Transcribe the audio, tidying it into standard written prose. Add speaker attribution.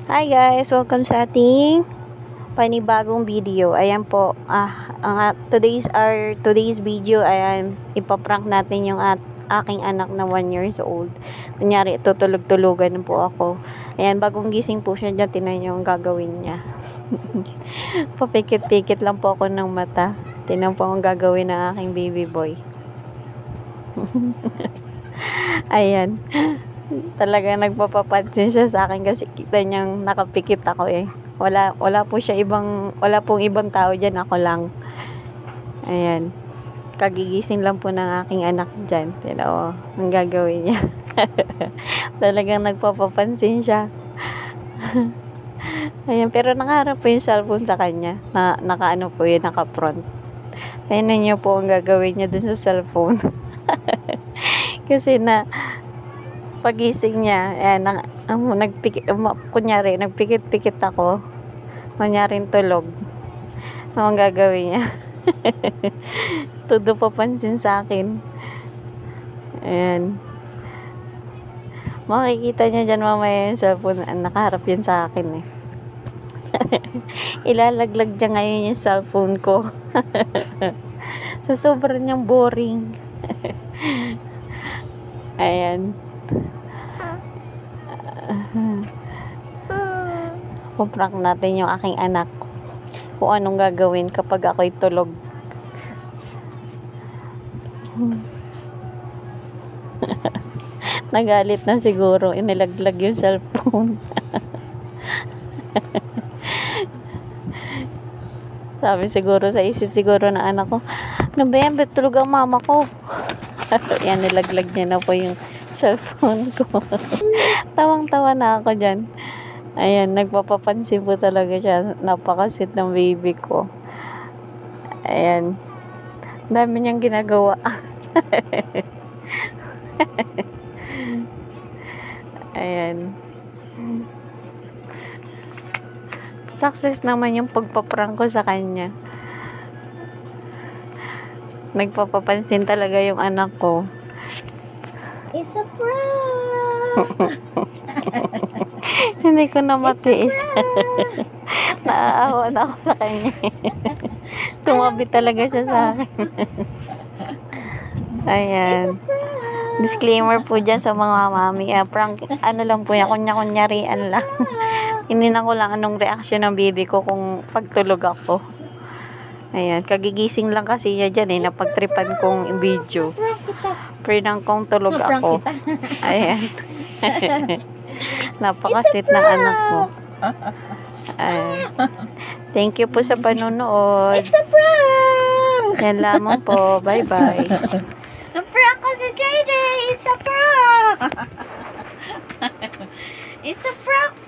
Speaker 1: Hi guys, welcome sa ating panibagong video. Ayan po, today's video, ayan, ipaprank natin yung aking anak na 1 years old. Kunyari, tutulog-tulugan po ako. Ayan, bagong gising po siya dyan, tinan niyo yung gagawin niya. Papikit-pikit lang po ako ng mata. Tinan po ang gagawin ng aking baby boy. Ayan. Talaga nagpapapansin siya sa akin kasi kita niyang nakapikit ako eh. Wala pong ibang tao diyan, ako lang. Ayan. Kagigising lang po ng aking anak diyan. Pero ang gagawin niya. Talagang nagpapapansin siya. Ayan, pero nakaharap po yung cellphone sa kanya. Nakaano po yun, naka-front. Tingnan niyo po ang gagawin niya dun sa cellphone. Kasi pagising niya, ayan, kunyari, nagpikit-pikit ako. Kunyaring tulog. Ano ang gagawin niya? Todo papansin sa akin. Ayan. Makikita niya dyan mamaya yung cellphone. Nakaharap yan sa akin eh. Ilalaglag niya ngayon yung cellphone ko. Sa sobrang niyang boring. Ayan. Puprank natin yung aking anak kung anong gagawin kapag ako'y tulog. Nagalit na siguro, inilaglag yung cellphone. Sabi siguro, sa isip siguro na anak ko, ano ba yan, ba't tulog ang mama ko? Yan, nilaglag niya na po yung cellphone ko. Tawang-tawa na ako dyan. Ayan, nagpapapansin po talaga siya. Napaka-sweet ng baby ko. Ayan. Dami niyang ginagawa. Ayan. Success naman yung pagpaprank ko sa kanya. Nagpapapansin talaga yung anak ko.
Speaker 2: It's a prank!
Speaker 1: Hindi ko na matiis. Naaawa na ako sa kanya. Tumabi talaga siya sa akin. Ayan. Disclaimer po dyan sa mga mami. Prank, ano lang po yan, kunya-kunyarian lang. Hininan ko lang anong reaction ng baby ko kung pagtulog ako. Ayan, kagigising lang kasi niya dyan eh, napagtripan kong video. Prinang kong tulog ako. Ayan. Napaka-sweet ng anak ko. Ayan. Thank you po sa panonood.
Speaker 2: It's a prank!
Speaker 1: Yan lamang po. Bye-bye.
Speaker 2: Na-prank ko si JD! It's a prank! It's a prank!